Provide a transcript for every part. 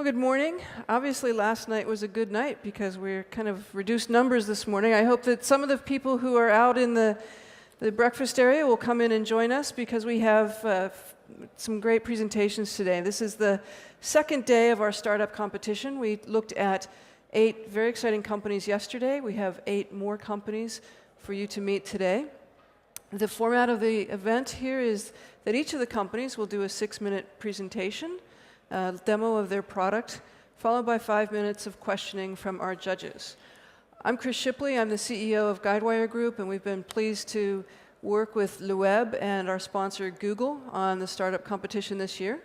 Well, good morning. Obviously, last night was a good night because we're kind of reduced numbers this morning. I hope that some of the people who are out in the breakfast area will come in and join us because we have some great presentations today. This is the second day of our startup competition. We looked at 8 very exciting companies yesterday. We have 8 more companies for you to meet today. The format of the event here is that each of the companies will do a 6-minute presentation, a demo of their product, followed by 5 minutes of questioning from our judges. I'm Chris Shipley. I'm the CEO of Guidewire Group, and we've been pleased to work with LeWeb and our sponsor Google on the startup competition this year.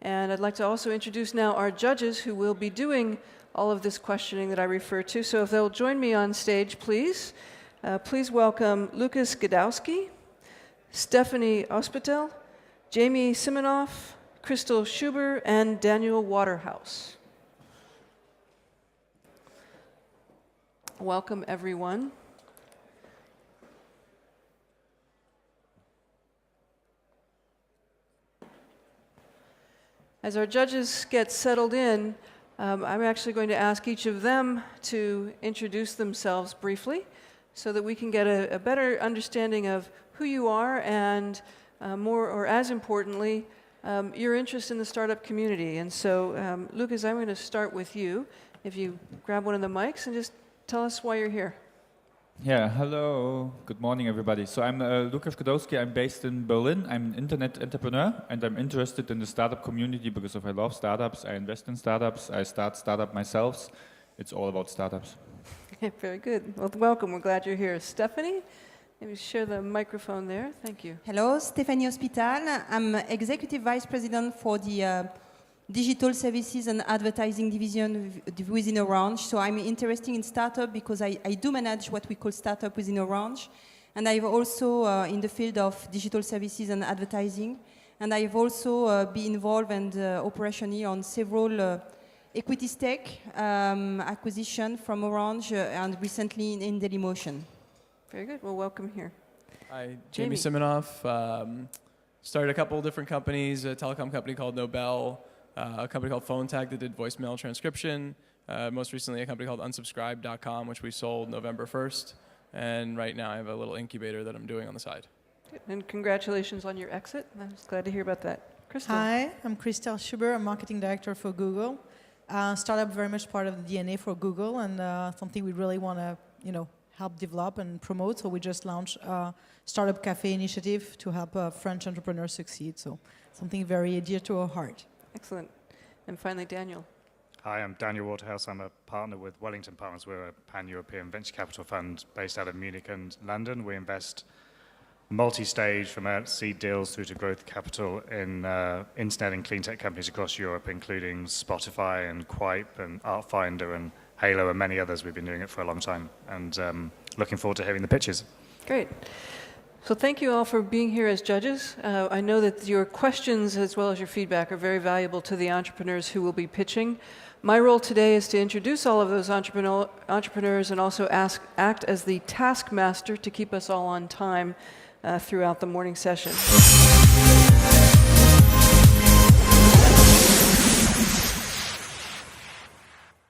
And I'd like to also introduce now our judges who will be doing all of this questioning that I refer to. So if they'll join me on stage, please. Please welcome Lucas Gadowski, Stephanie Ospital, Jamie Simonoff, Crystal Schuber, and Daniel Waterhouse. Welcome, everyone. As our judges get settled in, I'm actually going to ask each of them to introduce themselves briefly so that we can get a better understanding of who you are and more, or as importantly, your interest in the startup community. And so, Lucas, I'm going to start with you. If you grab one of the mics and just tell us why you're here. Yeah, hello. Good morning, everybody. So I'm Lukas Gadowski. I'm based in Berlin. I'm an internet entrepreneur, and I'm interested in the startup community because I love startups. I invest in startups. I start startup myself. It's all about startups. Very good. Well, welcome. We're glad you're here. Stephanie, maybe share the microphone there. Thank you. Hello, Stephanie Hospital. I'm Executive Vice President for the Digital Services and Advertising Division within Orange. So I'm interested in startup because I do manage what we call startup within Orange. And I've also in the field of digital services and advertising. And I've also been involved and operationally on several equity stake acquisition from Orange and recently in Dailymotion. Very good. Well, welcome here. Hi, Jamie Simonoff. Started a couple different companies, a telecom company called Nobel, a company called PhoneTag that did voicemail transcription, most recently a company called unsubscribe.com, which we sold November 1st. And right now I have a little incubator that I'm doing on the side. Good. And congratulations on your exit. I'm just glad to hear about that. Crystal. Hi, I'm Crystal Schuber. I'm marketing director for Google. Startup very much part of the DNA for Google and something we really want to, help develop and promote. So we just launched a Startup Cafe initiative to help French entrepreneurs succeed. So something very dear to our heart. Excellent. And finally, Daniel. Hi, I'm Daniel Waterhouse. I'm a partner with Wellington Partners. We're a pan-European venture capital fund based out of Munich and London. We invest multi-stage from seed deals through to growth capital in internet and clean tech companies across Europe, including Spotify and Quip and Artfinder and Halo and many others. We've been doing it for a long time and looking forward to hearing the pitches. Great. So thank you all for being here as judges. I know that your questions as well as your feedback are very valuable to the entrepreneurs who will be pitching. My role today is to introduce all of those entrepreneurs and also act as the taskmaster to keep us all on time throughout the morning session.